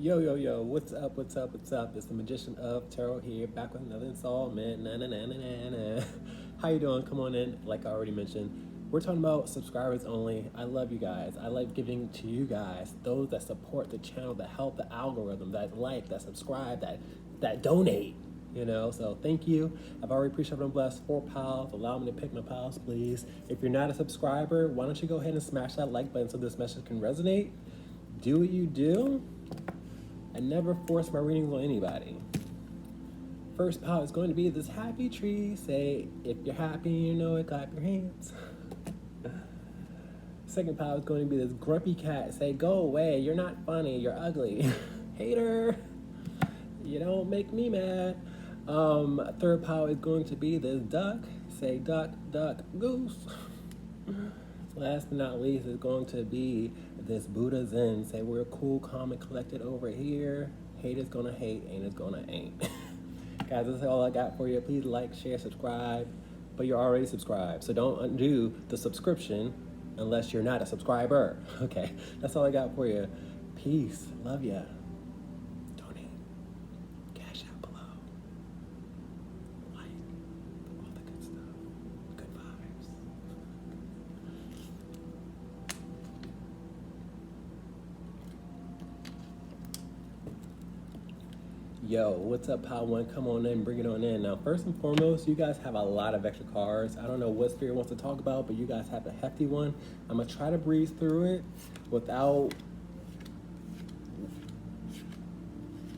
Yo, yo, yo, what's up, what's up, what's up? It's the Magician of Tarot here, back with another installment. Na, na, na, na, na, na. How you doing? Come on in. Like I already mentioned, we're talking about subscribers only. I love you guys. I like giving to you guys, those that support the channel, that help the algorithm, that like, that subscribe, that donate. So thank you. I've already appreciated and blessed 4PILES. Allow me to pick my piles, please. If you're not a subscriber, why don't you go ahead and smash that like button so this message can resonate? Do what you do. I never force my readings on anybody. First pile is going to be this happy tree. Say, if you're happy, you know it, clap your hands. Second pile is going to be this grumpy cat. Say, go away, you're not funny, you're ugly. Hater, you don't make me mad. Third pile is going to be this duck. Say, duck, duck, goose. Last but not least is going to be this Buddha Zen. Say, we're cool, calm, and collected over here. Hate is gonna hate, ain't is gonna ain't. Guys, that's all I got for you. Please like, share, subscribe. But you're already subscribed, so don't undo the subscription unless you're not a subscriber. Okay, that's all I got for you. Peace, love ya. Donate, cash out below. Like, all the good stuff, good vibes. Yo, what's up, Pile One? Come on in, bring it on in. Now, first and foremost, you guys have a lot of extra cards. I don't know what Spirit wants to talk about, but you guys have a hefty one. I'm going to try to breeze through it without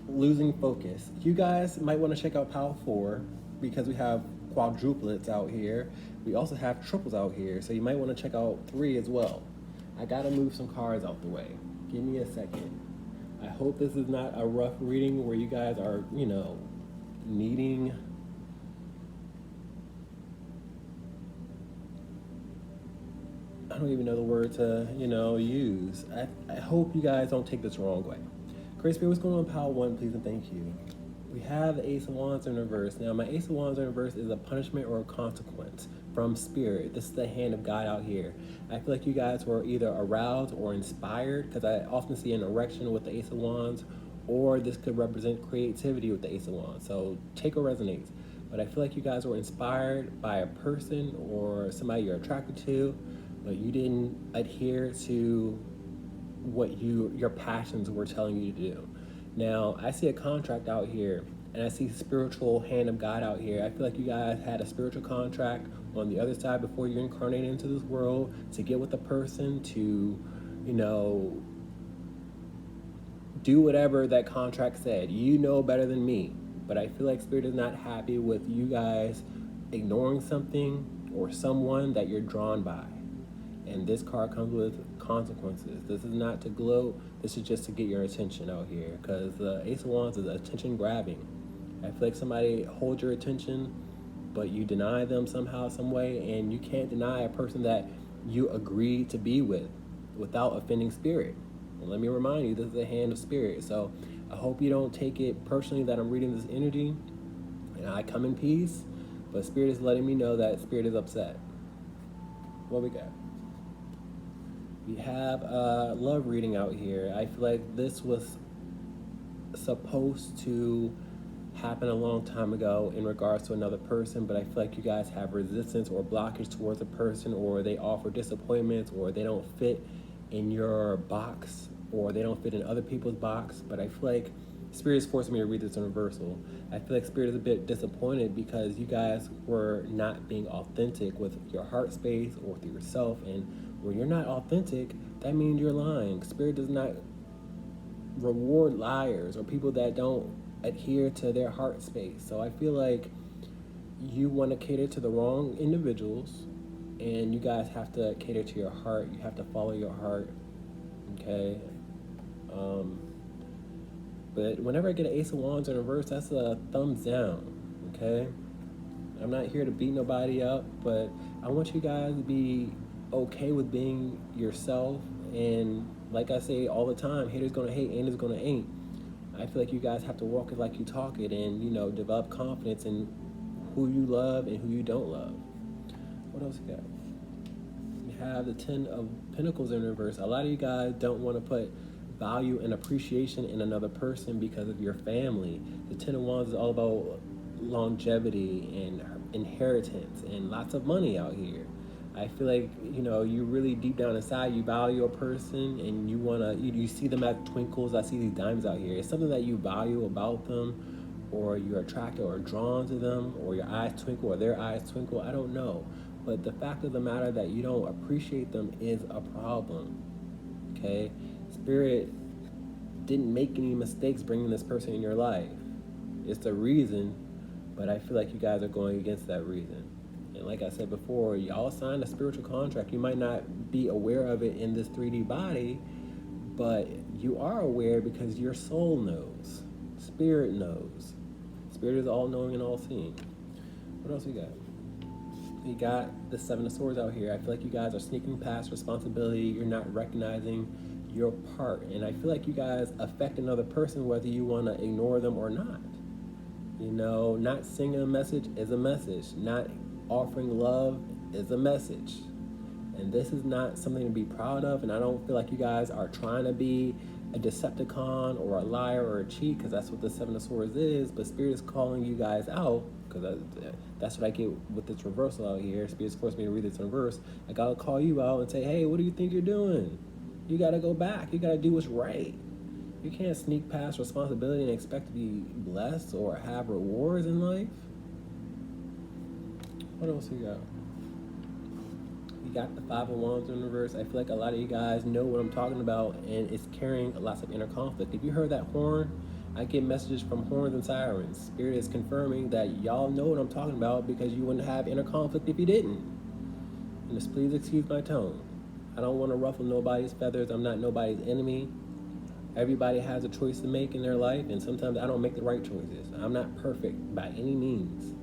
losing focus. You guys might want to check out Pile 4 because we have quadruplets out here. We also have triples out here, so you might want to check out 3 as well. I got to move some cards out the way. Give me a second. I hope this is not a rough reading where you guys are, needing I don't even know the word to, use. I hope you guys don't take this the wrong way. Great Spirit, what's going on, Pile 1, please and thank you. We have the Ace of Wands in reverse. Now, my Ace of Wands in reverse is a punishment or a consequence from Spirit. This is the hand of God out here. I feel like you guys were either aroused or inspired, because I often see an erection with the Ace of Wands, or this could represent creativity with the Ace of Wands. So take what resonates. But I feel like you guys were inspired by a person or somebody you're attracted to, but you didn't adhere to what your passions were telling you to do. Now, I see a contract out here, and I see spiritual hand of God out here. I feel like you guys had a spiritual contract on the other side before you incarnated into this world to get with a person, to, do whatever that contract said. You know better than me, but I feel like Spirit is not happy with you guys ignoring something or someone that you're drawn by. And this card comes with consequences. This is not to gloat. This is just to get your attention out here, because the Ace of Wands is attention grabbing. I feel like somebody holds your attention, but you deny them somehow, some way, and you can't deny a person that you agree to be with without offending Spirit. And let me remind you, this is the hand of Spirit. So I hope you don't take it personally that I'm reading this energy and I come in peace, but Spirit is letting me know that Spirit is upset. What we got? We have a love reading out here. I feel like this was supposed to happen a long time ago in regards to another person, but I feel like you guys have resistance or blockage towards a person, or they offer disappointments, or they don't fit in your box, or they don't fit in other people's box. But I feel like Spirit is forcing me to read this in reversal. I feel like Spirit is a bit disappointed because you guys were not being authentic with your heart space or with yourself, and when you're not authentic, that means you're lying. Spirit does not reward liars or people that don't adhere to their heart space. So I feel like you want to cater to the wrong individuals, and you guys have to cater to your heart. You have to follow your heart, okay? But whenever I get an Ace of Wands in reverse, that's a thumbs down, okay? I'm not here to beat nobody up, but I want you guys to be okay with being yourself. And like I say all the time, haters gonna hate, ain't is gonna ain't. I feel like you guys have to walk it like you talk it, and develop confidence in who you love and who you don't love. What else we got? We have the 10 of Pentacles in reverse. A lot of you guys don't want to put value and appreciation in another person because of your family. The Ten of Wands is all about longevity and inheritance and lots of money out here. I feel like, you really deep down inside, you value a person and you see them as twinkles. I see these diamonds out here. It's something that you value about them, or you're attracted or drawn to them, or your eyes twinkle or their eyes twinkle. I don't know. But the fact of the matter that you don't appreciate them is a problem. Okay? Spirit didn't make any mistakes bringing this person in your life. It's the reason, but I feel like you guys are going against that reason. And like I said before, y'all signed a spiritual contract. You might not be aware of it in this 3D body, but you are aware because your soul knows. Spirit knows. Spirit is all-knowing and all-seeing. What else we got? We got the Seven of Swords out here. I feel like you guys are sneaking past responsibility. You're not recognizing your part. And I feel like you guys affect another person whether you want to ignore them or not. Not singing a message is a message. Not offering love is a message. And this is not something to be proud of. And I don't feel like you guys are trying to be a Decepticon or a liar or a cheat, because that's what the Seven of Swords is. But Spirit is calling you guys out, because that's what I get with this reversal out here. Spirit's forced me to read this in reverse. I gotta call you out and say, hey, what do you think you're doing? You gotta go back. You gotta do what's right. You can't sneak past responsibility and expect to be blessed or have rewards in life. What else we got? We got the Five of Wands in reverse. I feel like a lot of you guys know what I'm talking about, and it's carrying lots of inner conflict. If you heard that horn, I get messages from horns and sirens. Spirit is confirming that y'all know what I'm talking about, because you wouldn't have inner conflict if you didn't. And just please excuse my tone. I don't want to ruffle nobody's feathers. I'm not nobody's enemy. Everybody has a choice to make in their life, and sometimes I don't make the right choices. I'm not perfect by any means.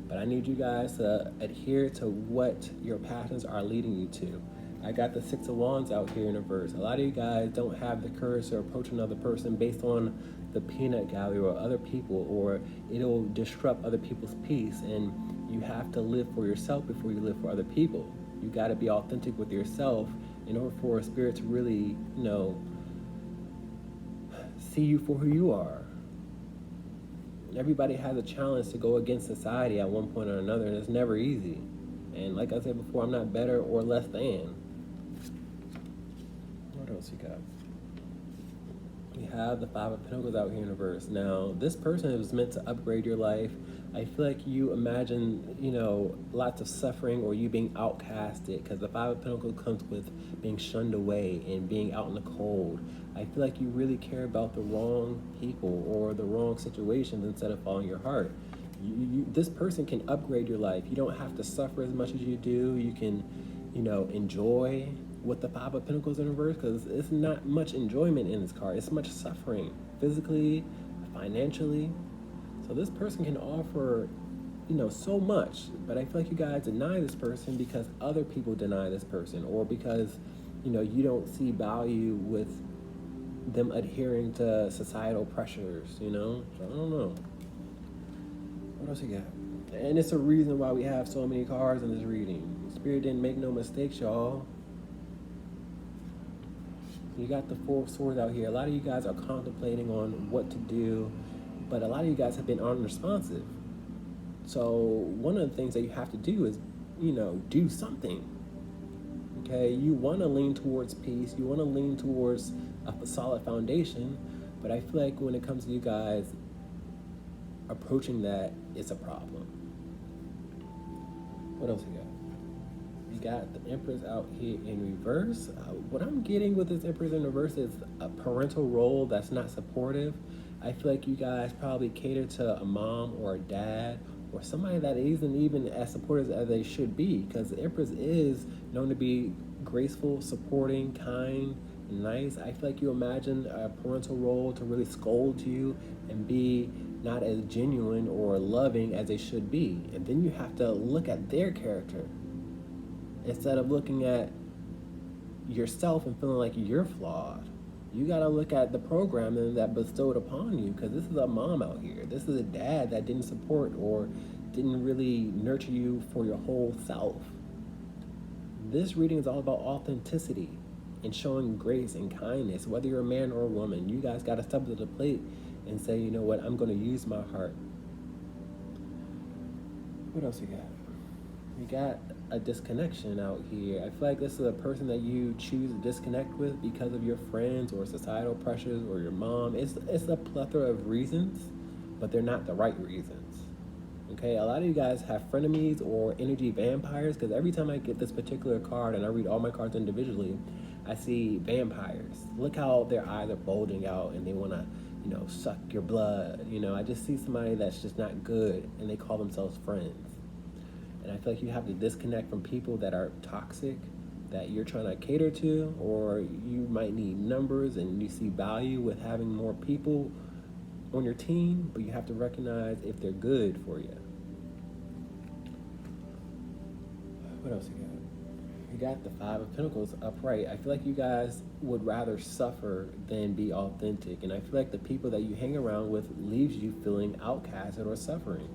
But I need you guys to adhere to what your passions are leading you to. I got the Six of Wands out here in reverse. A lot of you guys don't have the courage to approach another person based on the peanut gallery or other people, or it'll disrupt other people's peace. And you have to live for yourself before you live for other people. You got to be authentic with yourself in order for Spirit to really, see you for who you are. Everybody has a challenge to go against society at one point or another, and it's never easy. And like I said before, I'm not better or less than. What else you got? We have the Five of Pentacles out here in reverse. Now, this person is meant to upgrade your life. I feel like you imagine, lots of suffering or you being outcasted, because the Five of Pentacles comes with being shunned away and being out in the cold. I feel like you really care about the wrong people or the wrong situations instead of following your heart. This person can upgrade your life. You don't have to suffer as much as you do. You can, enjoy with the Five of Pentacles in reverse, because it's not much enjoyment in this card. It's much suffering, physically, financially. So this person can offer, so much, but I feel like you guys deny this person because other people deny this person, or because, you don't see value with them adhering to societal pressures, So I don't know. What else you got? And it's a reason why we have so many cards in this reading. Spirit didn't make no mistakes, y'all. You got the Four of Swords out here. A lot of you guys are contemplating on what to do, but a lot of you guys have been unresponsive. So one of the things that you have to do is, do something. Okay, you want to lean towards peace. You want to lean towards a solid foundation, but I feel like when it comes to you guys approaching that, it's a problem. What else you got? You got the Empress out here in reverse. What I'm getting with this Empress in reverse is a parental role that's not supportive. I feel like you guys probably cater to a mom or a dad or somebody that isn't even as supportive as they should be, because the Empress is known to be graceful, supporting, kind, and nice. I feel like you imagine a parental role to really scold you and be not as genuine or loving as they should be. And then you have to look at their character instead of looking at yourself and feeling like you're flawed. You got to look at the programming that bestowed upon you, because this is a mom out here. This is a dad that didn't support or didn't really nurture you for your whole self. This reading is all about authenticity. and showing grace and kindness. Whether you're a man or a woman, you guys got to step to the plate and say, you know what, I'm going to use my heart. What else we got? We got a disconnection out here. I feel like this is a person that you choose to disconnect with because of your friends or societal pressures or your mom. It's a plethora of reasons, but they're not the right reasons. Okay, a lot of you guys have frenemies or energy vampires, because every time I get this particular card and I read all my cards individually, I see vampires. Look how their eyes are bulging out and they want to, suck your blood. I just see somebody that's just not good and they call themselves friends. And I feel like you have to disconnect from people that are toxic, that you're trying to cater to, or you might need numbers and you see value with having more people on your team, but you have to recognize if they're good for you. What else you got? You got the Five of Pentacles upright. I feel like you guys would rather suffer than be authentic. And I feel like the people that you hang around with leaves you feeling outcasted or suffering.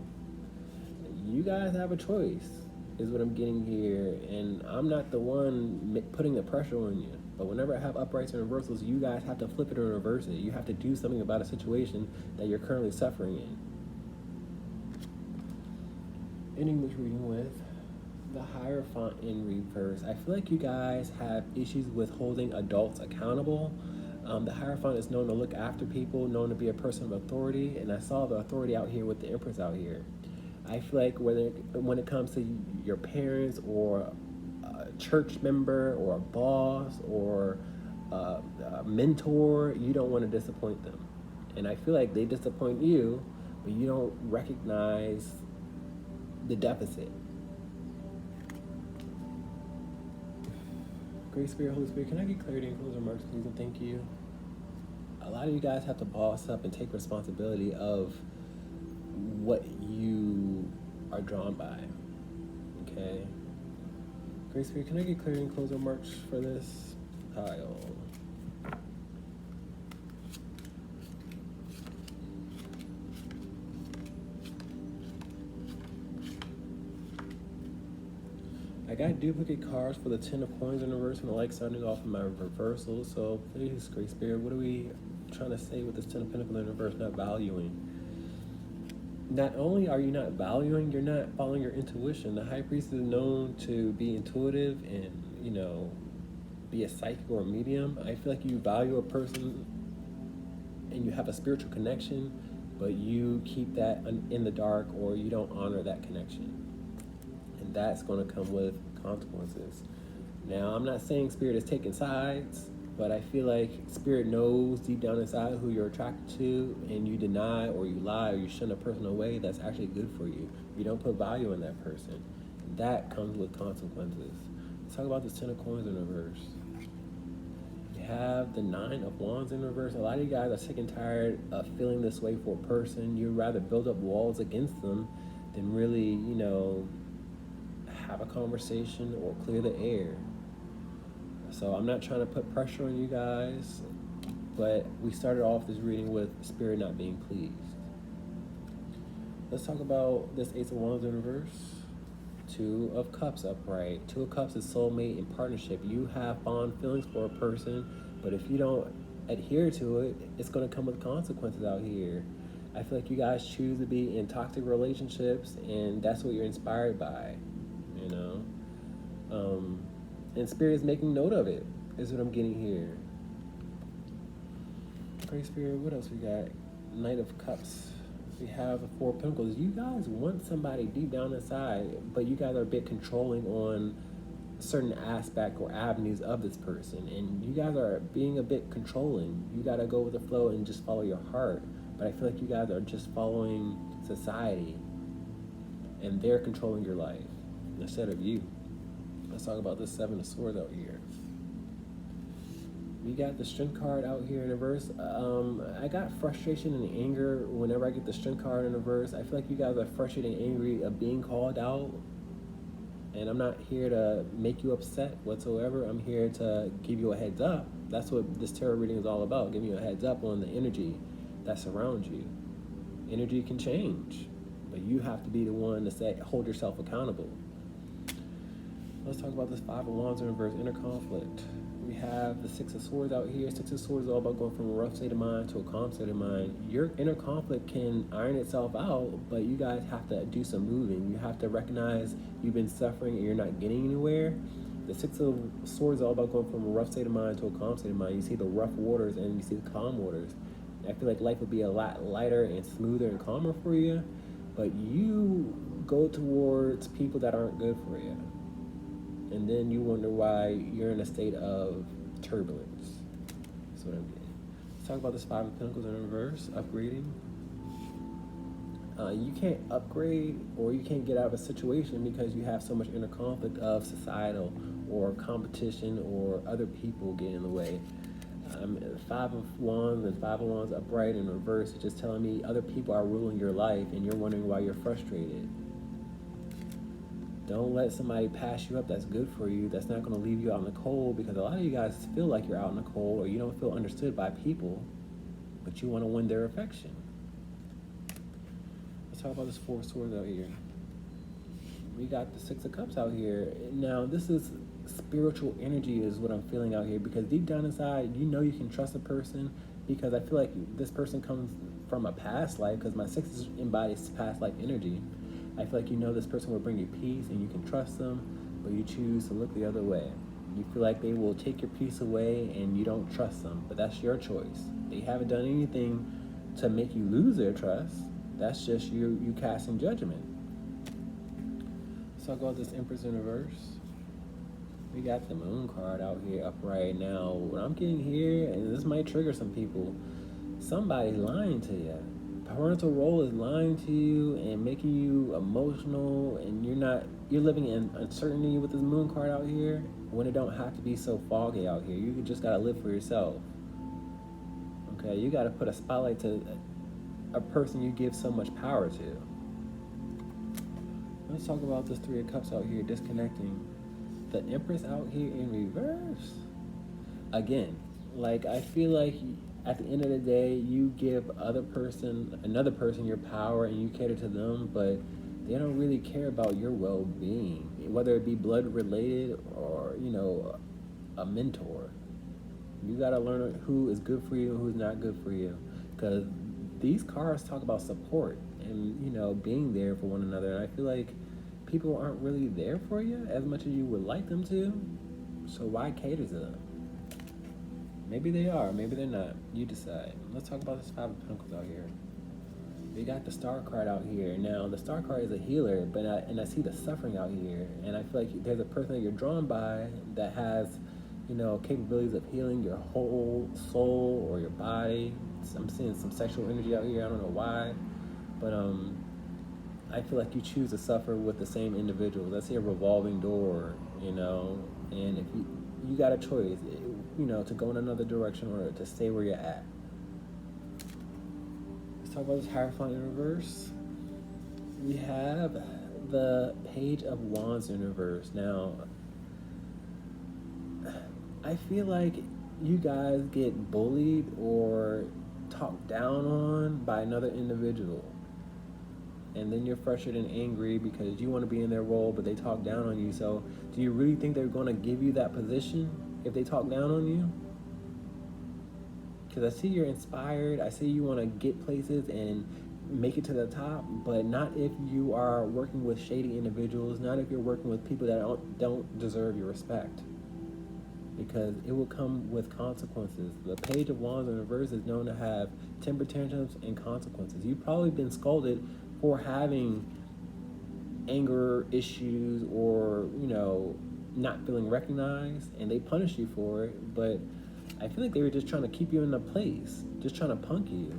You guys have a choice, is what I'm getting here. And I'm not the one putting the pressure on you. But whenever I have uprights and reversals, you guys have to flip it or reverse it. You have to do something about a situation that you're currently suffering in. Ending this reading with the Hierophant in reverse. I feel like you guys have issues with holding adults accountable. The Hierophant is known to look after people, known to be a person of authority, and I saw the authority out here with the Empress out here. I feel like when it comes to your parents or a church member or a boss or a mentor, you don't want to disappoint them. And I feel like they disappoint you, but you don't recognize the deficit. Great Spirit, Holy Spirit, can I get clarity and close remarks, please, and thank you? A lot of you guys have to boss up and take responsibility of what you are drawn by, okay? Great Spirit, can I get clarity and close remarks for this pile? I got duplicate cards for the 10 of coins in reverse, and I like starting off with my reversal. So please, Great Spirit, what are we trying to say with this 10 of Pentacles in reverse? Not valuing. Not only are you not valuing, you're not following your intuition. The High Priest is known to be intuitive and, be a psychic or a medium. I feel like you value a person and you have a spiritual connection, but you keep that in the dark, or you don't honor that connection. And that's going to come with consequences. Now, I'm not saying Spirit is taking sides, but I feel like Spirit knows deep down inside who you're attracted to, and you deny or you lie or you shun a person away that's actually good for you. You don't put value in that person. And that comes with consequences. Let's talk about this 10 of coins in reverse. You have the 9 of wands in reverse. A lot of you guys are sick and tired of feeling this way for a person. You'd rather build up walls against them than really, have a conversation or clear the air. So I'm not trying to put pressure on you guys, but we started off this reading with Spirit not being pleased. Let's talk about this Ace of Wands in reverse. 2 of Cups upright. 2 of Cups is soulmate and partnership. You have fond feelings for a person, but if you don't adhere to it, it's going to come with consequences out here. I feel like you guys choose to be in toxic relationships, and that's what you're inspired by. And Spirit is making note of it, is what I'm getting here. Great Spirit, what else we got? Knight of Cups. We have the 4 of Pentacles. You guys want somebody deep down inside, but you guys are a bit controlling on certain aspect or avenues of this person, and you guys are being a bit controlling. You got to go with the flow and just follow your heart. But I feel like you guys are just following society, and they're controlling your life instead of you. Let's talk about this 7 of Swords out here. We got the Strength card out here in reverse. I got frustration and anger whenever I get the Strength card in reverse. I feel like you guys are frustrated and angry of being called out. And I'm not here to make you upset whatsoever. I'm here to give you a heads up. That's what this tarot reading is all about, giving you a heads up on the energy that surrounds you. Energy can change, but you have to be the one to hold yourself accountable. Let's talk about this 5 of Wands in reverse, inner conflict. We have the Six of Swords out here. Six of Swords is all about going from a rough state of mind to a calm state of mind. Your inner conflict can iron itself out, but you guys have to do some moving. You have to recognize you've been suffering and you're not getting anywhere. The Six of Swords is all about going from a rough state of mind to a calm state of mind. You see the rough waters and you see the calm waters. I feel like life would be a lot lighter and smoother and calmer for you, but you go towards people that aren't good for you. And then you wonder why you're in a state of turbulence. That's what I'm getting. Let's talk about this Five of Pentacles in reverse, upgrading. You can't upgrade or you can't get out of a situation because you have so much inner conflict of societal or competition or other people getting in the way. Five of Wands and Five of Wands upright in reverse is just telling me other people are ruling your life and you're wondering why you're frustrated. Don't let somebody pass you up that's good for you, that's not going to leave you out in the cold, because a lot of you guys feel like you're out in the cold or you don't feel understood by people, but you want to win their affection. Let's talk about this Four of Swords out here. We got the Six of Cups out here. Now, this is spiritual energy is what I'm feeling out here, because deep down inside, you know you can trust a person, because I feel like this person comes from a past life, because my Six embodies past life energy. I feel like you know this person will bring you peace and you can trust them, but you choose to look the other way. You feel like they will take your peace away and you don't trust them, but that's your choice. They haven't done anything to make you lose their trust. That's just you casting judgment. So I'll go with this Empress in reverse. We got the Moon card out here upright. Now, what I'm getting here, and this might trigger some people, somebody's lying to you. Parental role is lying to you and making you emotional, and you're living in uncertainty with this Moon card out here when it don't have to be so foggy out here. You just gotta live for yourself. Okay, you gotta put a spotlight to a person you give so much power to. Let's talk about this Three of Cups out here, disconnecting. The Empress out here in reverse. Again, like I feel like at the end of the day, you give another person your power and you cater to them, but they don't really care about your well-being, whether it be blood related or, a mentor. You got to learn who is good for you and who's not good for you, because these cards talk about support and, being there for one another. And I feel like people aren't really there for you as much as you would like them to, so why cater to them? Maybe they are, maybe they're not. You decide. Let's talk about this Five of Pentacles out here. We got the Star card out here. Now, the Star card is a healer, but I see the suffering out here, and I feel like there's a person that you're drawn by that has, capabilities of healing your whole soul or your body. I'm seeing some sexual energy out here. I don't know why, but I feel like you choose to suffer with the same individuals. I see a revolving door, and if you got a choice, to go in another direction or to stay where you're at. Let's talk about this Hierophant in reverse. We have the Page of Wands in reverse. Now, I feel like you guys get bullied or talked down on by another individual. And then you're frustrated and angry because you want to be in their role, but they talk down on you. So do you really think they're going to give you that position if they talk down on you? Because I see you're inspired. I see you want to get places and make it to the top, but not if you are working with shady individuals, not if you're working with people that don't deserve your respect. Because it will come with consequences. The Page of Wands in reverse is known to have temper tantrums and consequences. You've probably been scolded for having anger issues or, not feeling recognized, and they punish you for it, but I feel like they were just trying to keep you in a place, just trying to punk you.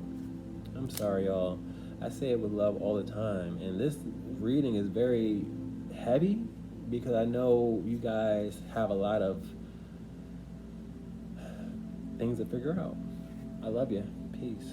I'm sorry, y'all. I say it with love all the time, and this reading is very heavy because I know you guys have a lot of things to figure out. I love you. Peace.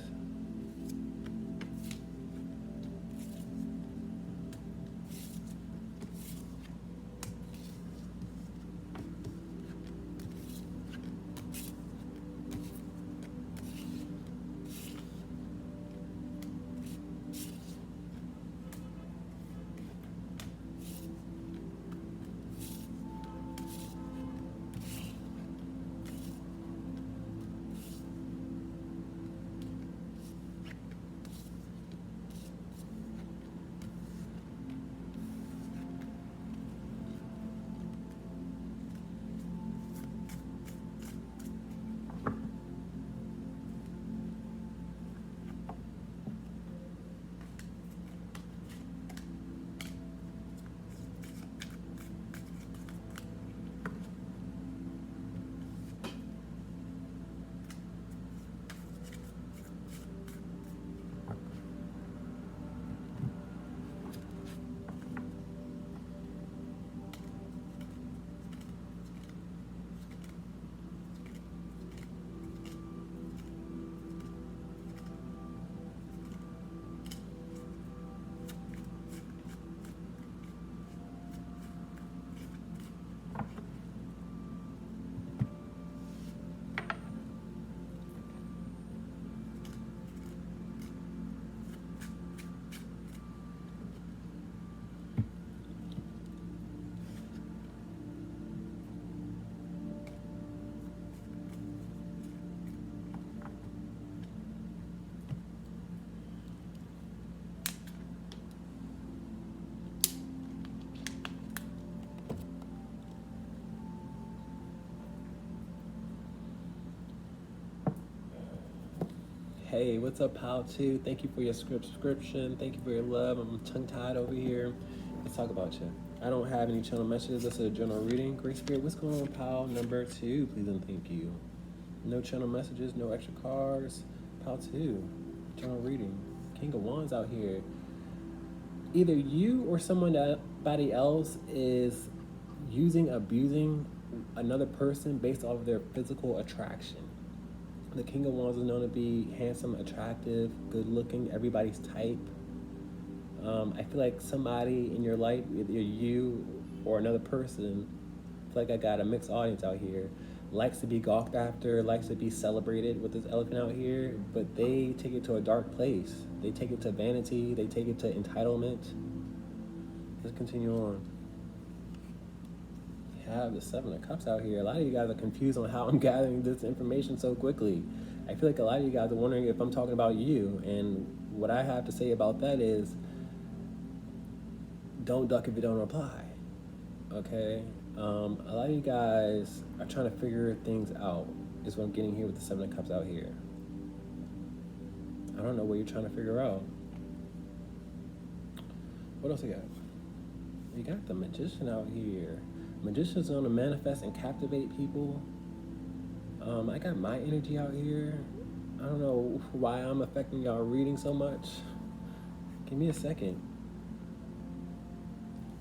Hey, what's up, pal? Two? Thank you for your subscription. Thank you for your love. I'm tongue-tied over here. Let's talk about you. I don't have any channel messages. This is a general reading. Great Spirit, what's going on, pal? Number 2, please and thank you. No channel messages, no extra cards. Pal 2, general reading. King of Wands out here. Either you or somebody else is abusing another person based off of their physical attraction. The King of Wands is known to be handsome, attractive, good looking, everybody's type. I feel like somebody in your life, either you or another person, I feel like I got a mixed audience out here, likes to be gawked after, likes to be celebrated with this elephant out here, but they take it to a dark place. They take it to vanity, they take it to entitlement. Let's continue on. We have the 7 of Cups out here. A lot of you guys are confused on how I'm gathering this information so quickly. I feel like a lot of you guys are wondering if I'm talking about you, and what I have to say about that is, don't duck if you don't reply, okay? A lot of you guys are trying to figure things out, is what I'm getting here with the 7 of Cups out here. I don't know what you're trying to figure out. What else we got? We got the Magician out here. Magician's going to manifest and captivate people. I got my energy out here. I don't know why I'm affecting y'all reading so much. Give me a second.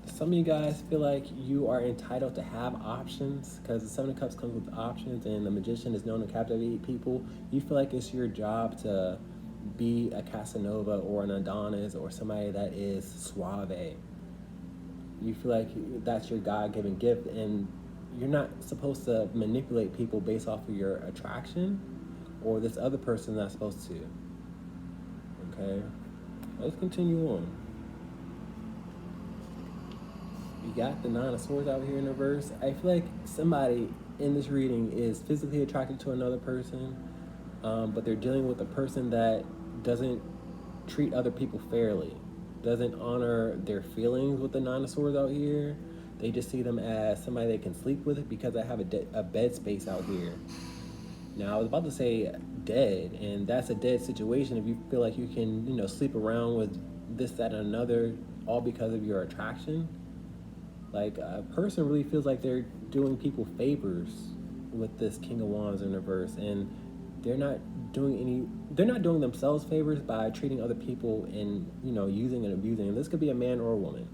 Some of you guys feel like you are entitled to have options because the 7 of Cups comes with options, and the Magician is known to captivate people. You feel like it's your job to be a Casanova or an Adonis or somebody that is suave. You feel like that's your God-given gift, and you're not supposed to manipulate people based off of your attraction, or this other person not supposed to. Okay, let's continue on. We got the 9 of Swords out here in reverse. I feel like somebody in this reading is physically attracted to another person, but they're dealing with a person that doesn't treat other people fairly, doesn't honor their feelings with the 9 of Swords out here. They just see them as somebody they can sleep with because I have a bed space out here. Now, I was about to say dead, and that's a dead situation if you feel like you can, sleep around with this, that, and another, all because of your attraction. Like, a person really feels like they're doing people favors with this King of Wands in reverse, and they're not doing themselves favors by treating other people and, using and abusing. And this could be a man or a woman.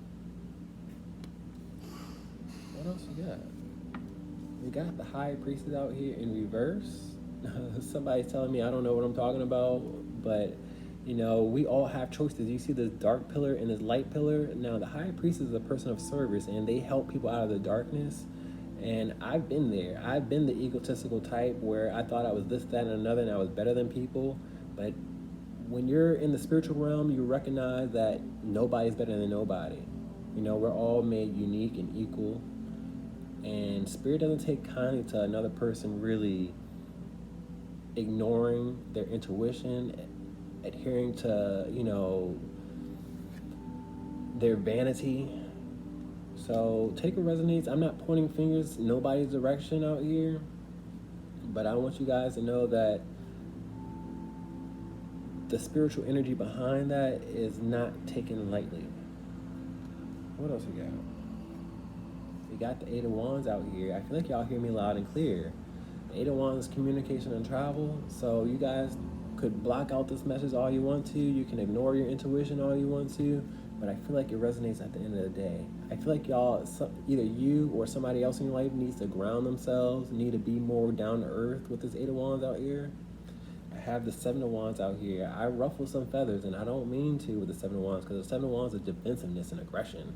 What else we got? We got the High Priestess out here in reverse. Somebody's telling me I don't know what I'm talking about, but we all have choices. You see this dark pillar and this light pillar. Now, the High Priestess is a person of service, and they help people out of the darkness. And I've been there. I've been the egotistical type where I thought I was this, that, and another, and I was better than people. But when you're in the spiritual realm, you recognize that nobody's better than nobody. We're all made unique and equal. And Spirit doesn't take kindly to another person really ignoring their intuition, adhering to, their vanity. So take what resonates. I'm not pointing fingers nobody's direction out here, but I want you guys to know that the spiritual energy behind that is not taken lightly. What else we got? We got the 8 of Wands out here. I feel like y'all hear me loud and clear. The 8 of Wands is communication and travel. So you guys could block out this message all you want to. You can ignore your intuition all you want to. But I feel like it resonates at the end of the day. I feel like y'all, either you or somebody else in your life needs to ground themselves, need to be more down to earth with this 8 of Wands out here. I have the 7 of Wands out here. I ruffle some feathers, and I don't mean to with the 7 of Wands, because the 7 of Wands is defensiveness and aggression.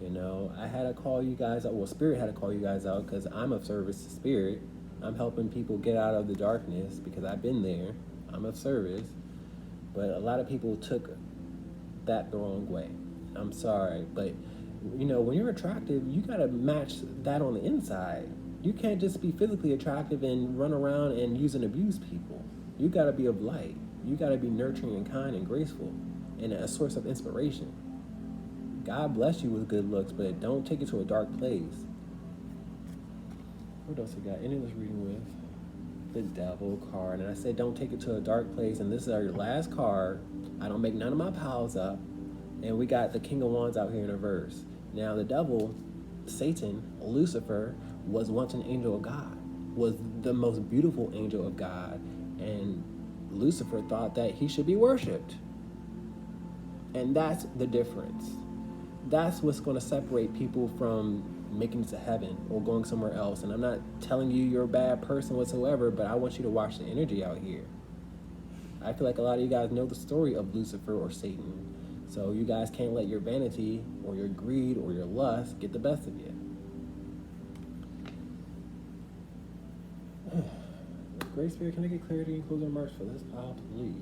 I had to call you guys out. Well, Spirit had to call you guys out because I'm of service to Spirit. I'm helping people get out of the darkness because I've been there. I'm of service. But a lot of people took that the wrong way. I'm sorry, but when you're attractive, you gotta match that on the inside. You can't just be physically attractive and run around and use and abuse people. You gotta be of light. You gotta be nurturing and kind and graceful and a source of inspiration. God bless you with good looks, but don't take it to a dark place. What else we got? Any of this reading with? the Devil card. And I said, don't take it to a dark place. And this is our last card. I don't make none of my piles up. And we got the King of Wands out here in reverse. Now, the Devil, Satan, Lucifer, was once an angel of God, was the most beautiful angel of God. And Lucifer thought that he should be worshipped. And that's the difference. That's what's going to separate people from making it to heaven or going somewhere else. And I'm not telling you you're a bad person whatsoever, but I want you to watch the energy out here. I feel like a lot of you guys know the story of Lucifer or Satan. So you guys can't let your vanity or your greed or your lust get the best of you. Great Spirit, can I get clarity and closing remarks for this pile, please?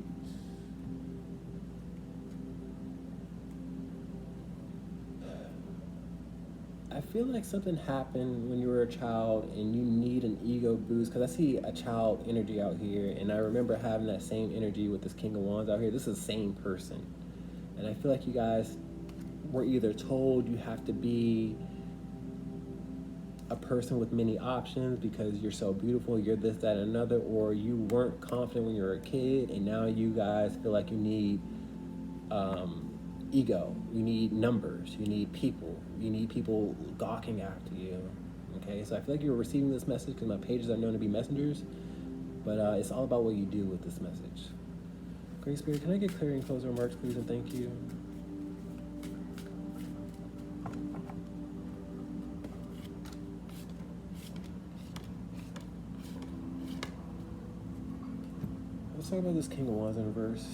I feel like something happened when you were a child and you need an ego boost, because I see a child energy out here, and I remember having that same energy with this King of Wands out here. This is the same person. And I feel like you guys were either told you have to be a person with many options because you're so beautiful, you're this, that, and another, or you weren't confident when you were a kid, and now you guys feel like you need ego, you need numbers, you need people gawking after you. Okay, so I feel like you're receiving this message because my pages are known to be messengers, but it's all about what you do with this message. Great Spirit, can I get clarity and closing remarks, please, and thank you. Let's talk about this King of Wands in reverse.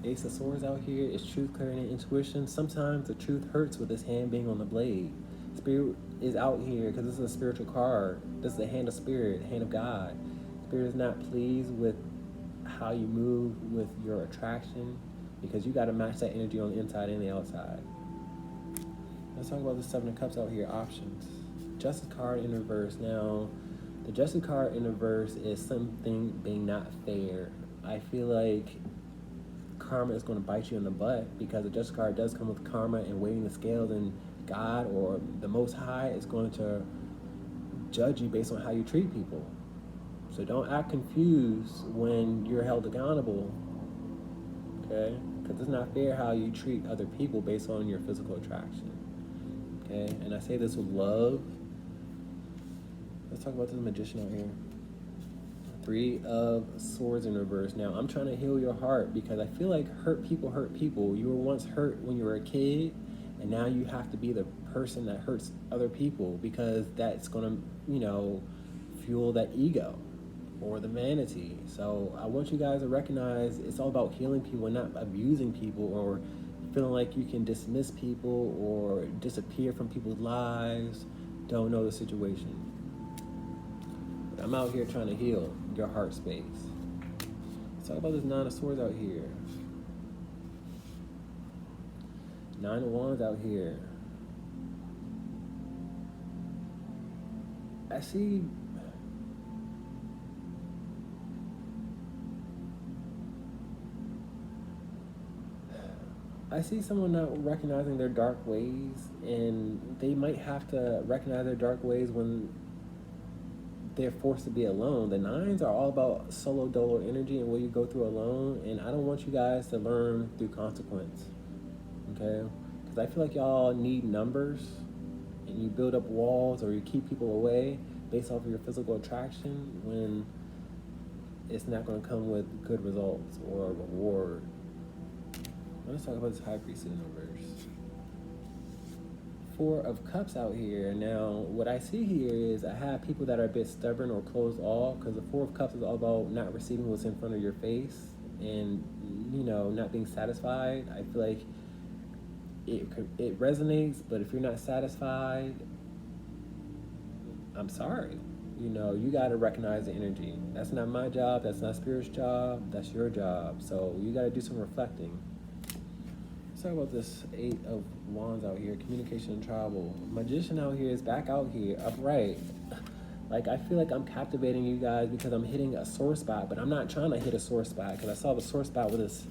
Ace of Swords out here is truth, clarity, and intuition. Sometimes the truth hurts with this hand being on the blade. Spirit is out here because this is a spiritual card. This is the hand of spirit, hand of God. Spirit is not pleased with how you move with your attraction because you got to match that energy on the inside and the outside. Let's talk about the Seven of Cups out here, options. Justice card in reverse. Now, the Justice card in reverse is something being not fair. I feel like karma is going to bite you in the butt because the Justice card does come with karma and weighing the scales, and God or the Most High is going to judge you based on how you treat people. So don't act confused when you're held accountable, okay? Because it's not fair how you treat other people based on your physical attraction, okay? And I say this with love. Let's talk about this Magician out here. Three of Swords in reverse. Now, I'm trying to heal your heart because I feel like hurt people hurt people. You were once hurt when you were a kid, and now you have to be the person that hurts other people because that's going to, fuel that ego or the vanity. So I want you guys to recognize it's all about healing people and not abusing people or feeling like you can dismiss people or disappear from people's lives. Don't know the situation. I'm out here trying to heal your heart space. Let's talk about this Nine of Swords out here. Nine of Wands out here. I see someone not recognizing their dark ways, and they might have to recognize their dark ways when they're forced to be alone. The nines are all about solo dolo energy and what you go through alone, and I don't want you guys to learn through consequence, okay? Because I feel like y'all need numbers, and you build up walls or you keep people away based off of your physical attraction when it's not going to come with good results or a reward. Let's talk about this High Priestess in reverse. Four of Cups out here. Now, what I see here is I have people that are a bit stubborn or closed off because the Four of Cups is all about not receiving what's in front of your face and, not being satisfied. I feel like it resonates, but if you're not satisfied, I'm sorry. You got to recognize the energy. That's not my job. That's not Spirit's job. That's your job. So you got to do some reflecting. Let's talk about this Eight of Wands out here, communication and travel. Magician out here is back out here, upright. Like, I feel like I'm captivating you guys because I'm hitting a sore spot, but I'm not trying to hit a sore spot because I saw the sore spot with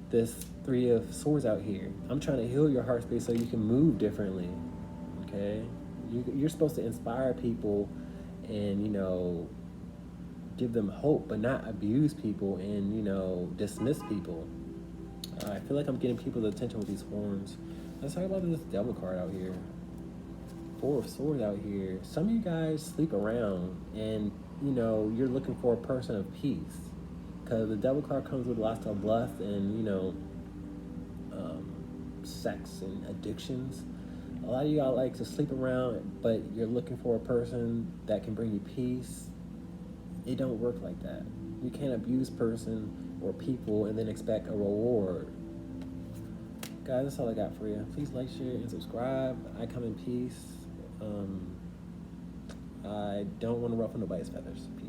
this Three of Swords out here. I'm trying to heal your heart space so you can move differently, okay? You're supposed to inspire people and, give them hope, but not abuse people and, dismiss people. I feel like I'm getting people's attention with these horns. Let's talk about this devil card out here. Four of Swords out here. Some of you guys sleep around and, you're looking for a person of peace. Because the devil card comes with lots of lust and, sex and addictions. A lot of y'all like to sleep around, but you're looking for a person that can bring you peace. It don't work like that. You can't abuse person or people and then expect a reward. Guys, that's all I got for you. Please like, share, and subscribe. I come in peace. I don't want to ruffle nobody's feathers. Peace.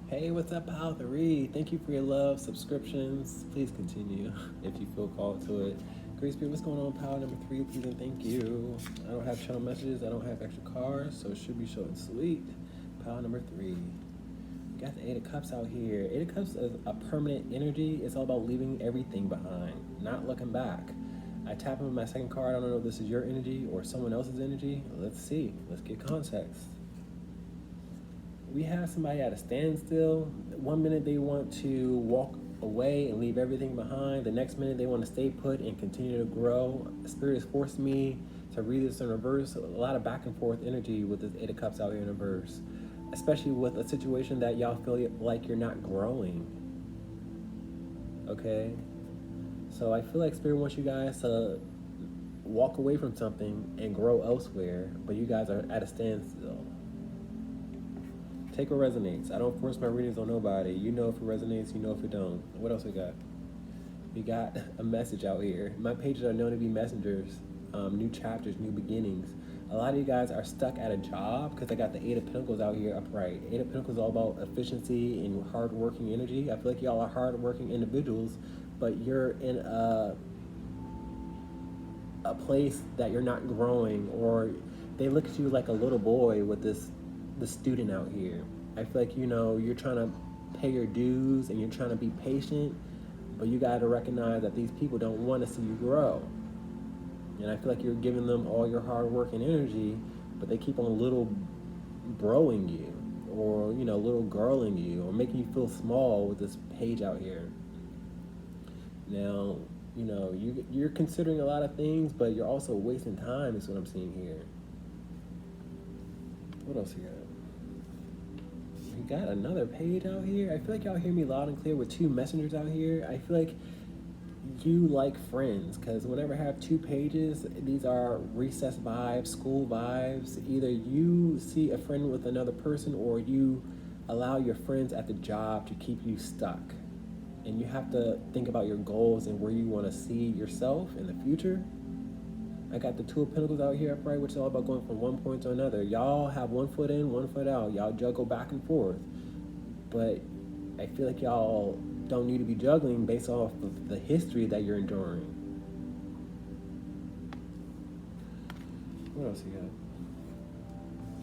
Hey, what's up, Pile 3? Thank you for your love, subscriptions. Please continue if you feel called to it. Great Spirit, what's going on, Pile number 3? Please and thank you. I don't have channel messages. I don't have extra cards, so it should be short and sweet. Pile number 3. We got the Eight of Cups out here. Eight of Cups is a permanent energy. It's all about leaving everything behind, not looking back. I tap into my second card. I don't know if this is your energy or someone else's energy. Let's see. Let's get context. We have somebody at a standstill. One minute they want to walk away and leave everything behind. The next minute they want to stay put and continue to grow. Spirit has forced me to read this in reverse. A lot of back and forth energy with this Eight of Cups out here in reverse, especially with a situation that y'all feel like you're not growing. Okay? So I feel like Spirit wants you guys to walk away from something and grow elsewhere, but you guys are at a standstill. Take what resonates. I don't force my readings on nobody. You know if it resonates, you know if it don't. What else we got? We got a message out here. My pages are known to be messengers, new chapters, new beginnings. A lot of you guys are stuck at a job because I got the Eight of Pentacles out here upright. Eight of Pentacles is all about efficiency and hard-working energy. I feel like y'all are hard-working individuals, but you're in a place that you're not growing, or they look at you like a little boy with the student out here. I feel like, you're trying to pay your dues and you're trying to be patient, but you got to recognize that these people don't want to see you grow. And I feel like you're giving them all your hard work and energy, but they keep on little broing you, or, little girling you, or making you feel small with this page out here. Now, you're considering a lot of things, but you're also wasting time is what I'm seeing here. What else you got? We got another page out here. I feel like y'all hear me loud and clear with two messengers out here. I feel like you like friends, because whenever I have two pages, these are recess vibes, school vibes. Either you see a friend with another person, or you allow your friends at the job to keep you stuck. And you have to think about your goals and where you want to see yourself in the future. I got the Two of Pentacles out here upright, which is all about going from one point to another. Y'all have 1 foot in, 1 foot out. Y'all juggle back and forth. But I feel like y'all don't need to be juggling based off of the history that you're enduring. What else you got?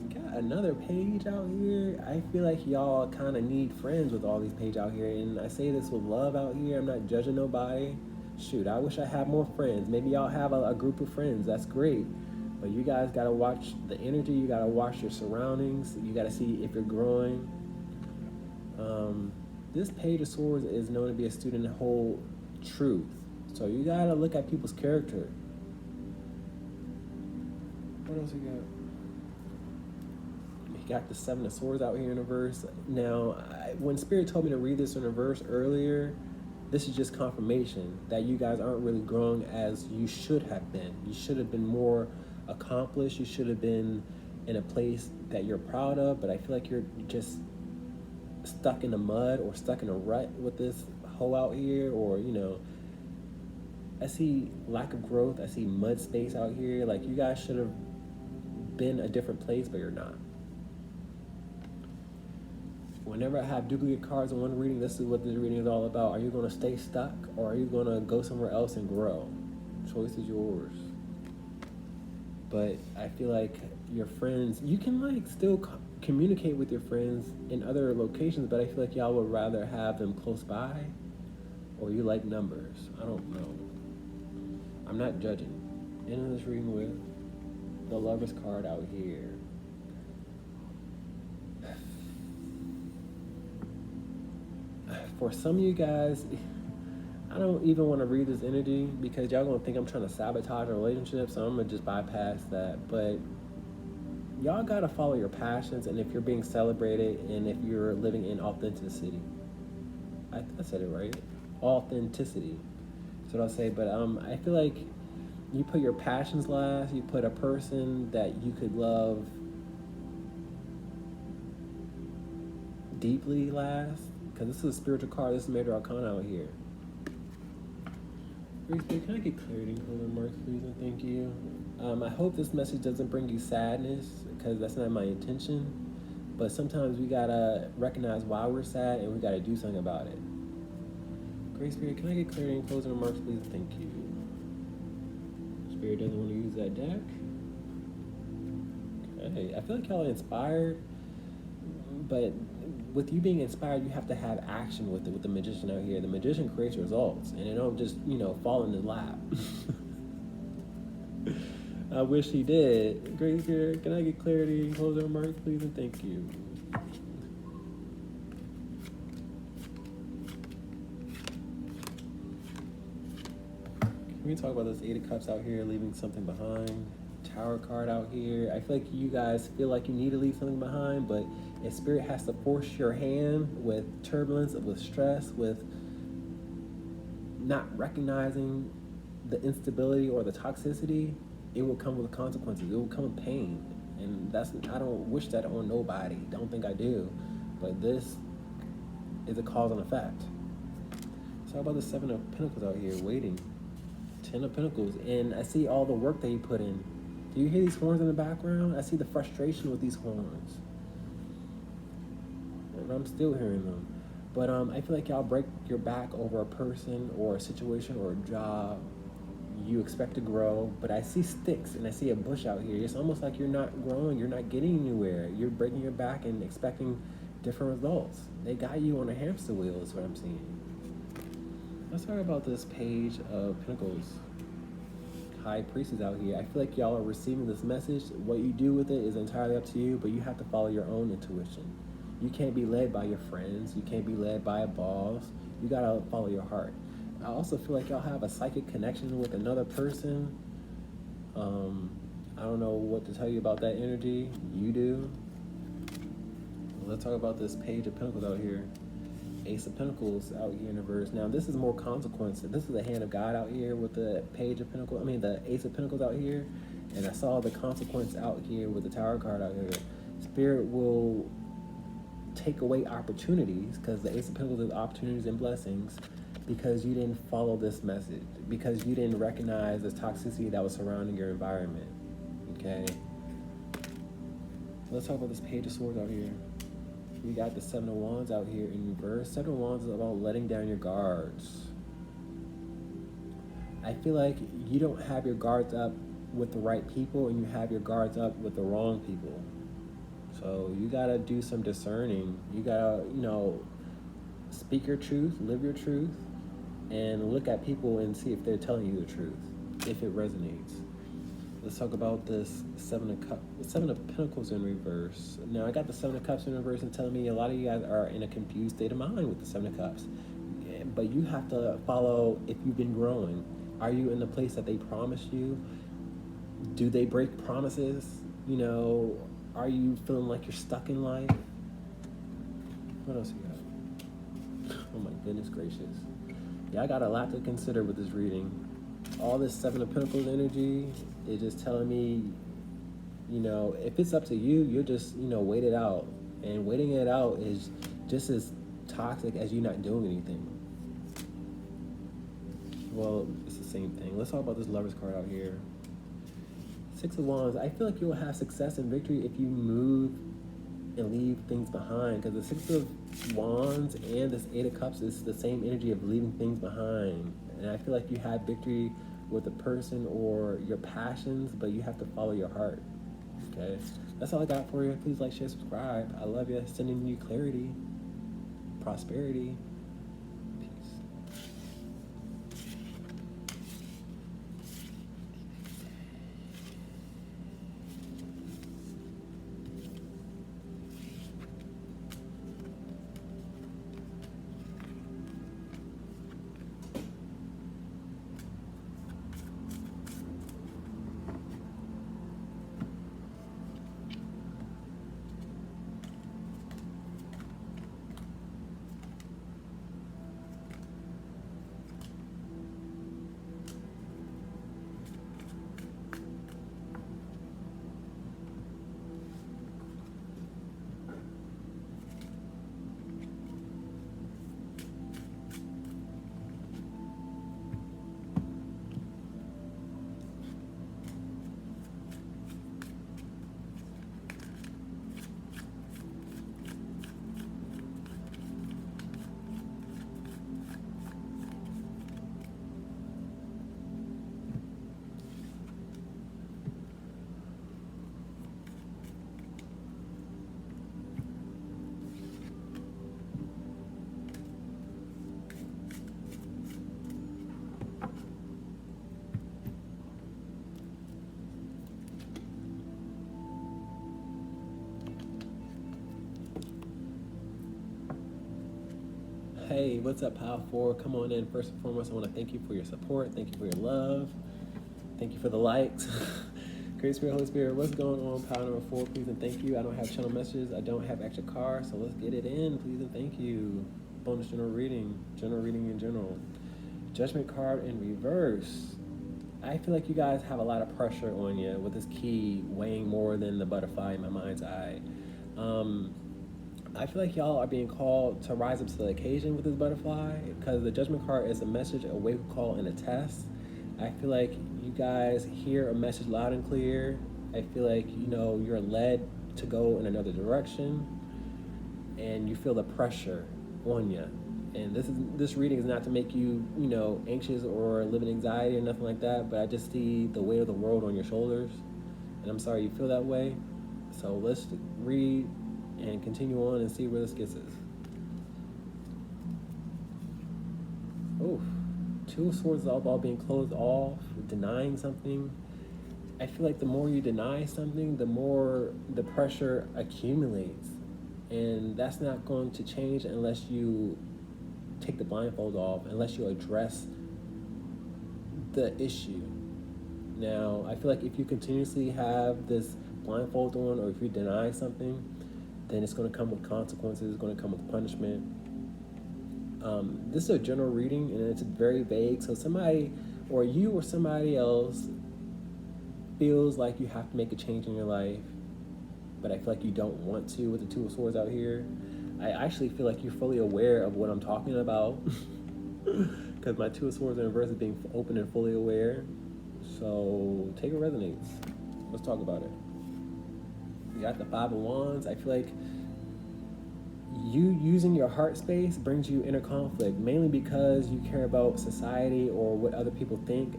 We another page out here. I feel like y'all kind of need friends with all these pages out here. And I say this with love out here. I'm not judging nobody. Shoot, I wish I had more friends. Maybe y'all have a group of friends. That's great. But you guys got to watch the energy. You got to watch your surroundings. You got to see if you're growing. This page of swords is known to be a student of whole truth. So you got to look at people's character. What else we got? We got the seven of swords out here in a verse. Now, when Spirit told me to read this in a verse earlier, this is just confirmation that you guys aren't really growing as you should have been. You should have been more accomplished. You should have been in a place that you're proud of, but I feel like you're just stuck in the mud or stuck in a rut with this hoe out here, or, you know, I see lack of growth. I see mud space out here. Like, you guys should have been a different place, but you're not. Whenever I have duplicate cards in one reading, this is what this reading is all about. Are you going to stay stuck, or are you going to go somewhere else and grow? Choice is yours. But I feel like your friends, you can like still communicate with your friends in other locations, but I feel like y'all would rather have them close by, or you like numbers. I don't know. I'm not judging. End this reading with the Lover's card out here. For some of you guys, I don't even want to read this energy because y'all gonna think I'm trying to sabotage a relationship, so I'm gonna just bypass that. But y'all gotta follow your passions, and if you're being celebrated, and if you're living in authenticity. I said it right. Authenticity. That's what I'll say. But I feel like you put your passions last. You put a person that you could love deeply last. Because this is a spiritual card. This is Major Arcana out here. Can I get clarity in color marks, please, and thank you. I hope this message doesn't bring you sadness, because that's not my intention. But sometimes we gotta recognize why we're sad, and we gotta do something about it. Great Spirit, can I get clarity in closing remarks, please? Thank you. Spirit doesn't want to use that deck. Okay, I feel like y'all are inspired, but with you being inspired, you have to have action with it. With the Magician out here, the Magician creates results, and it don't just, you know, fall in his lap. I wish he did. Great Spirit, can I get clarity? Closing remarks, please, and thank you. Can we talk about this Eight of Cups out here, leaving something behind? Tower card out here. I feel like you guys feel like you need to leave something behind, but if Spirit has to force your hand with turbulence, with stress, with not recognizing the instability or the toxicity, it will come with consequences. It will come with pain. And I don't wish that on nobody. Don't think I do. But this is a cause and effect. So how about the Seven of Pentacles out here waiting? 10 of Pentacles. And I see all the work that you put in. Do you hear these horns in the background? I see the frustration with these horns. And I'm still hearing them. But I feel like y'all break your back over a person or a situation or a job. You expect to grow, but I see sticks and I see a bush out here. It's almost like you're not growing, you're not getting anywhere. You're breaking your back and expecting different results. They got you on a hamster wheel is what I'm seeing. Let's talk about this Page of Pentacles. High Priestess out here. I feel like y'all are receiving this message. What you do with it is entirely up to you, but you have to follow your own intuition. You can't be led by your friends. You can't be led by a boss. You gotta follow your heart. I also feel like y'all have a psychic connection with another person. I don't know what to tell you about that energy. You do. Let's talk about this Page of Pentacles out here. Ace of Pentacles out here in the verse. Now, this is more consequence. This is the hand of God out here with the Page of Pentacles. I mean, the Ace of Pentacles out here. And I saw the consequence out here with the Tower card out here. Spirit will take away opportunities, because the Ace of Pentacles is opportunities and blessings, because you didn't follow this message, because you didn't recognize the toxicity that was surrounding your environment. Okay? Let's talk about this Page of Swords out here. We got the Seven of Wands out here in reverse. Seven of Wands is about letting down your guards. I feel like you don't have your guards up with the right people, and you have your guards up with the wrong people. So you gotta do some discerning. You gotta, speak your truth, live your truth, and look at people and see if they're telling you the truth, if it resonates. Let's talk about this Seven of Pentacles in reverse. Now I got the Seven of Cups in reverse and telling me a lot of you guys are in a confused state of mind with the Seven of Cups. But you have to follow if you've been growing. Are you in the place that they promised you? Do they break promises? Are you feeling like you're stuck in life? What else you got? Oh my goodness gracious. Yeah, I got a lot to consider with this reading. All this Seven of Pentacles energy is just telling me, if it's up to you, you'll just, wait it out. And waiting it out is just as toxic as you not doing anything. Well, it's the same thing. Let's talk about this Lover's card out here. Six of Wands. I feel like you'll have success and victory if you move and leave things behind. Because the Six of Wands and this Eight of Cups is the same energy of leaving things behind. And I feel like you have victory with a person or your passions, but you have to follow your heart. Okay? That's all I got for you. Please like, share, subscribe. I love you. Sending you clarity, prosperity. Hey, what's up, Pile 4? Come on in. First and foremost, I want to thank you for your support. Thank you for your love. Thank you for the likes. Great Spirit, Holy Spirit, what's going on? Pile number 4, please and thank you. I don't have channel messages. I don't have extra cards, so let's get it in. Please and thank you. Bonus general reading in general. Judgment card in reverse. I feel like you guys have a lot of pressure on you with this key weighing more than the butterfly in my mind's eye. I feel like y'all are being called to rise up to the occasion with this butterfly, because the Judgment card is a message, a wake call, and a test. I feel like you guys hear a message loud and clear. I feel like, you're led to go in another direction, and you feel the pressure on you. And this reading is not to make you, anxious or live in anxiety or nothing like that, but I just see the weight of the world on your shoulders, and I'm sorry you feel that way. So let's read and continue on and see where this gets us. Oh, Two of Swords is all about being closed off, denying something. I feel like the more you deny something, the more the pressure accumulates. And that's not going to change unless you take the blindfold off, unless you address the issue. Now, I feel like if you continuously have this blindfold on, or if you deny something, then it's going to come with consequences, it's going to come with punishment. This is a general reading, and it's very vague, so somebody, or you or somebody else, feels like you have to make a change in your life, but I feel like you don't want to with the Two of Swords out here. I actually feel like you're fully aware of what I'm talking about, because my Two of Swords in reverse is being open and fully aware. So take it resonates. Let's talk about it. You got the Five of Wands. I feel like you using your heart space brings you inner conflict, mainly because you care about society or what other people think,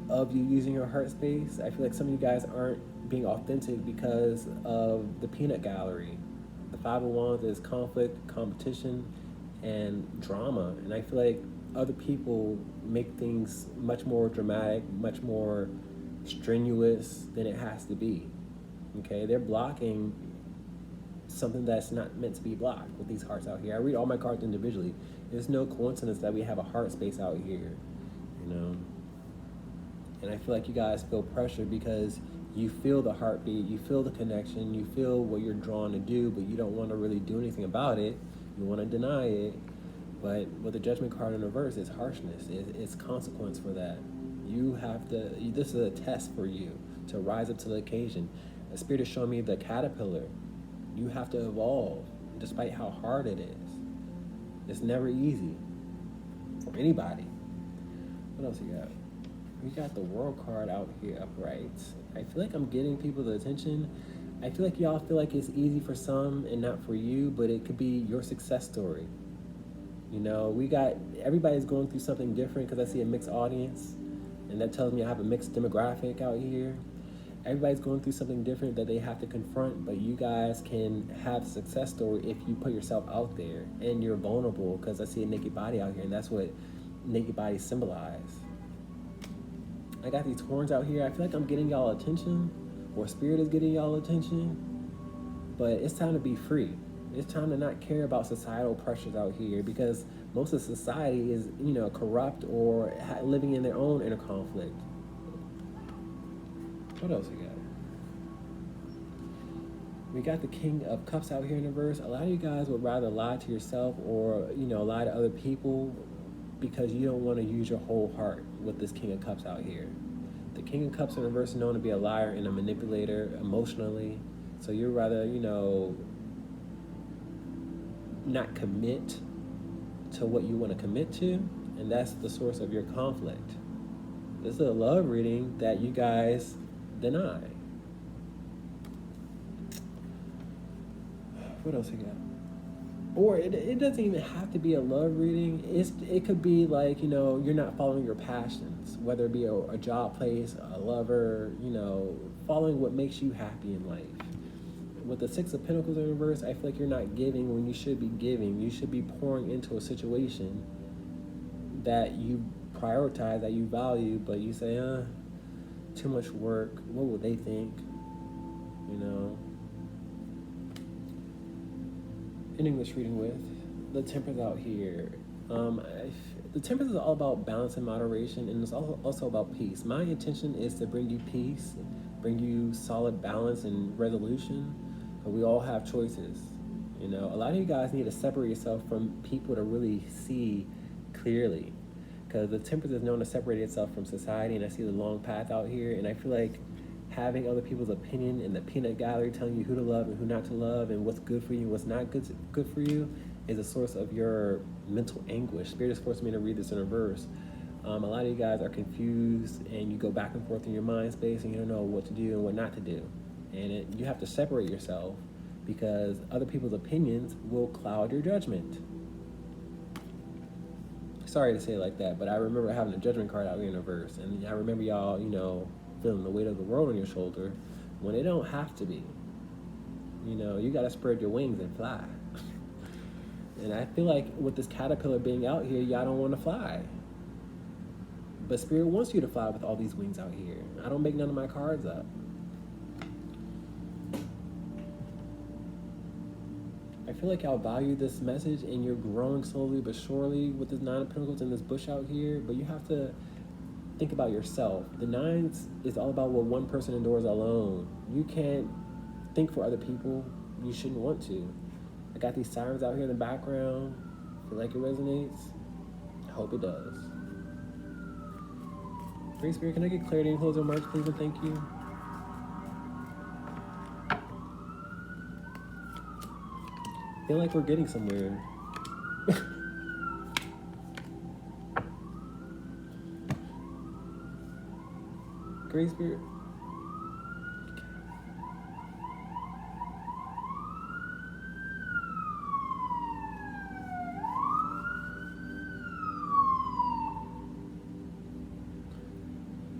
of you using your heart space. I feel like some of you guys aren't being authentic because of the peanut gallery. The 501s is conflict, competition, and drama. And I feel like other people make things much more dramatic, much more strenuous than it has to be. Okay, they're blocking something that's not meant to be blocked with these hearts out here. I read all my cards individually. There's no coincidence that we have a heart space out here, you know. And I feel like you guys feel pressure because you feel the heartbeat, you feel the connection, you feel what you're drawn to do, but you don't want to really do anything about it. You want to deny it. But with the judgment card in reverse, it's harshness. It's consequence for that. You have to, this is a test for you to rise up to the occasion. The Spirit is showing me the caterpillar. You have to evolve despite how hard it is. It's never easy for anybody. What else you got? We got the World card out here upright. I feel like I'm getting people's attention. I feel like y'all feel like it's easy for some and not for you, but it could be your success story. You know, everybody's going through something different because I see a mixed audience, and that tells me I have a mixed demographic out here. Everybody's going through something different that they have to confront, but you guys can have a success story if you put yourself out there and you're vulnerable, because I see a naked body out here, and that's what naked bodies symbolize. I got these horns out here. I feel like I'm getting y'all attention, or Spirit is getting y'all attention, but it's time to be free. It's time to not care about societal pressures out here, because most of society is, you know, corrupt or living in their own inner conflict. What else we got? We got the King of Cups out here in the verse. A lot of you guys would rather lie to yourself or, you know, lie to other people because you don't want to use your whole heart with this King of Cups out here. The King of Cups in the verse is known to be a liar and a manipulator emotionally. So you'd rather, you know, not commit to what you want to commit to, and that's the source of your conflict. This is a love reading that you guys deny. What else we got? Or it doesn't even have to be a love reading. It could be like, you know, you're not following your passions, whether it be a job place, a lover, you know, following what makes you happy in life. With the Six of Pentacles in reverse, I feel like you're not giving when you should be giving. You should be pouring into a situation that you prioritize, that you value, but you say, too much work, what will they think, you know? Ending this reading with the Temperance out here. The Temperance is all about balance and moderation, and it's also about peace. My intention is to bring you peace, bring you solid balance and resolution, but we all have choices. You know, a lot of you guys need to separate yourself from people to really see clearly, because the Temperance is known to separate itself from society, and I see the long path out here, and I feel like having other people's opinion in the peanut gallery telling you who to love and who not to love and what's good for you and what's not good for you is a source of your mental anguish. Spirit is forcing me to read this in reverse. A lot of you guys are confused and you go back and forth in your mind space and you don't know what to do and what not to do. And you have to separate yourself because other people's opinions will cloud your judgment. Sorry to say it like that, but I remember having a judgment card out here in a verse, and I remember y'all, you know, feeling the weight of the world on your shoulder when it don't have to be. You know, you gotta spread your wings and fly. And I feel like with this caterpillar being out here, y'all don't want to fly. But Spirit wants you to fly with all these wings out here. I don't make none of my cards up. I feel like y'all value this message and you're growing slowly but surely with this Nine of Pentacles and this bush out here, but you have to think about yourself. The Nines is all about what one person endures alone. You can't think for other people. You shouldn't want to. I got these sirens out here in the background. Feel like it resonates? I hope it does. Great Spirit, can I get clarity and closing remarks, please, and thank you? Feel like we're getting somewhere. Great Spirit.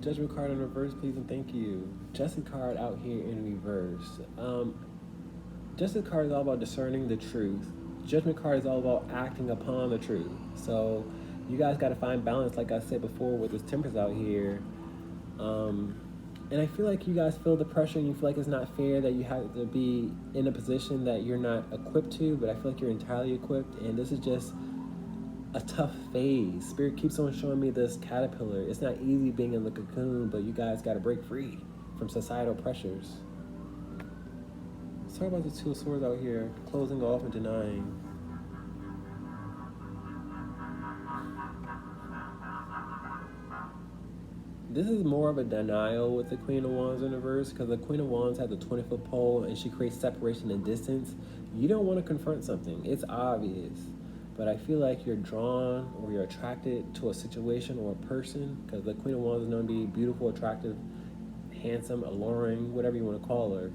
Judgment card in reverse, please and thank you. Justice card out here in reverse. Justice card is all about discerning the truth. Judgment card is all about acting upon the truth. So you guys got to find balance, like I said before, with this Temperance out here. And I feel like you guys feel the pressure and you feel like it's not fair that you have to be in a position that you're not equipped to, but I feel like you're entirely equipped, and this is just a tough phase. Spirit keeps on showing me this caterpillar. It's not easy being in the cocoon, but you guys got to break free from societal pressures. Let's talk about the Two of Swords out here, closing off and denying. This is more of a denial with the Queen of Wands in reverse, because the Queen of Wands has a 20-foot pole and she creates separation and distance. You don't want to confront something. It's obvious. But I feel like you're drawn or you're attracted to a situation or a person, because the Queen of Wands is known to be beautiful, attractive, handsome, alluring, whatever you want to call her.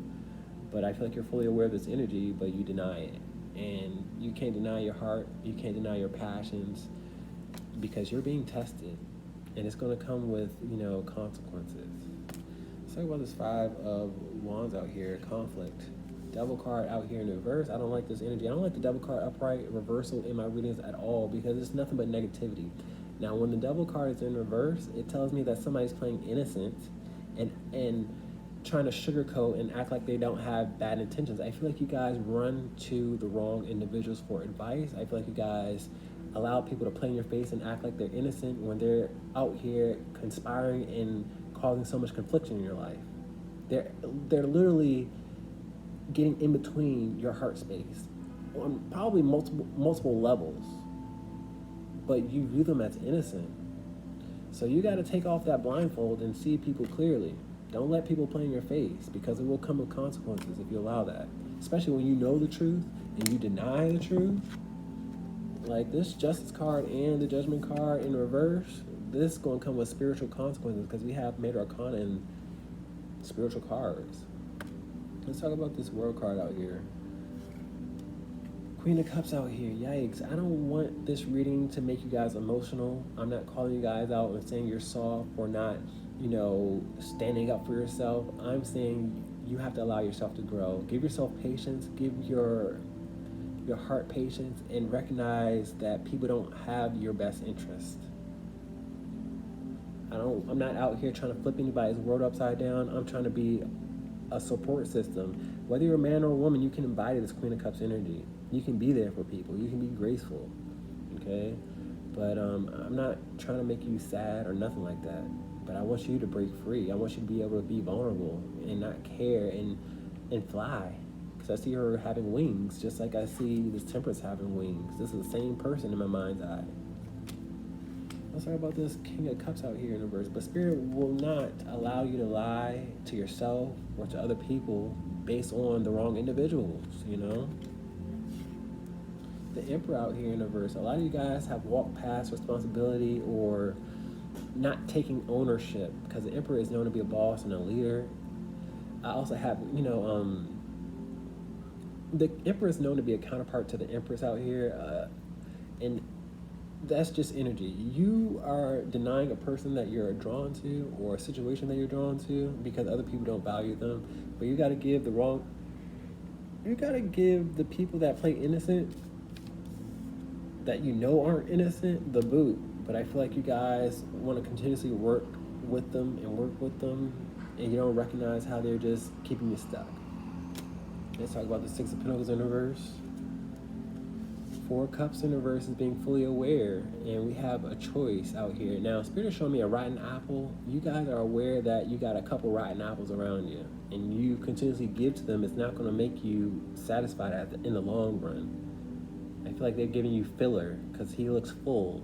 But I feel like you're fully aware of this energy, but you deny it. And you can't deny your heart. You can't deny your passions, because you're being tested. And it's going to come with, consequences. Let's talk about this Five of Wands out here, conflict. Devil card out here in reverse. I don't like this energy. I don't like the Devil card upright reversal in my readings at all, because it's nothing but negativity. Now, when the Devil card is in reverse, it tells me that somebody's playing innocent and trying to sugarcoat and act like they don't have bad intentions. I feel like you guys run to the wrong individuals for advice. I feel like you guys allow people to play in your face and act like they're innocent when they're out here conspiring and causing so much confliction in your life. They're literally getting in between your heart space on probably multiple levels, but you view them as innocent. So you got to take off that blindfold and see people clearly. Don't let people play in your face, because it will come with consequences if you allow that, especially when you know the truth and you deny the truth. Like this Justice card and the Judgment card in reverse, this is going to come with spiritual consequences, because we have Major Arcana and spiritual cards. Let's talk about this World card out here. Queen of Cups out here. Yikes. I don't want this reading to make you guys emotional. I'm not calling you guys out and saying you're soft or not, standing up for yourself. I'm saying you have to allow yourself to grow. Give yourself patience. Give your heart patience, and recognize that people don't have your best interest. I'm not out here trying to flip anybody's world upside down. I'm trying to be a support system. Whether you're a man or a woman, you can embody this Queen of Cups energy. You can be there for people. You can be graceful, okay? But I'm not trying to make you sad or nothing like that. But I want you to break free. I want you to be able to be vulnerable and not care and fly. Because I see her having wings, just like I see this Temperance having wings. This is the same person in my mind's eye. Let's talk about this King of Cups out here in reverse. But Spirit will not allow you to lie to yourself or to other people based on the wrong individuals, The Emperor out here in reverse. A lot of you guys have walked past responsibility or not taking ownership, because the Emperor is known to be a boss and a leader. I also have, the Emperor is known to be a counterpart to the Empress out here, and that's just energy. You are denying a person that you're drawn to or a situation that you're drawn to because other people don't value them. But you got to give the people that play innocent, that aren't innocent, the boot. But I feel like you guys want to continuously work with them, and you don't recognize how they're just keeping you stuck. Let's talk about the Six of Pentacles in reverse. Four Cups in reverse is being fully aware, and we have a choice out here. Now, Spirit is showing me a rotten apple. You guys are aware that you got a couple rotten apples around you, and you continuously give to them. It's not going to make you satisfied in the long run. I feel like they're giving you filler because he looks full,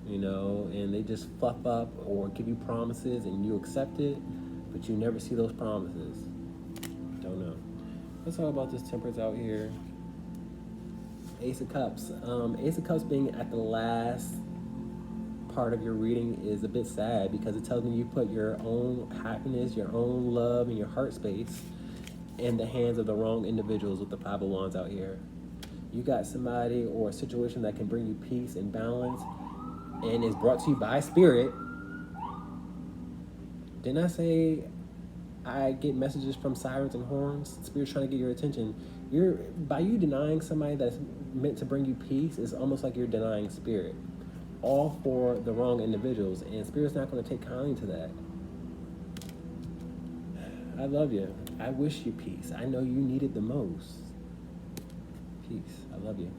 and they just fluff up or give you promises, and you accept it, but you never see those promises. Don't know. Let's talk about this Temperance out here. Ace of Cups. Ace of Cups being at the last part of your reading is a bit sad, because it tells me you put your own happiness, your own love, and your heart space in the hands of the wrong individuals with the Five of Wands out here. You got somebody or a situation that can bring you peace and balance and is brought to you by Spirit, Didn't I say I get messages from sirens and horns? Spirit's trying to get your attention. By you denying somebody that's meant to bring you peace, it's almost like you're denying spirit. All for the wrong individuals, and spirit's not going to take kindly to that. I love you. I wish you peace. I know you need it the most. Peace. I love you.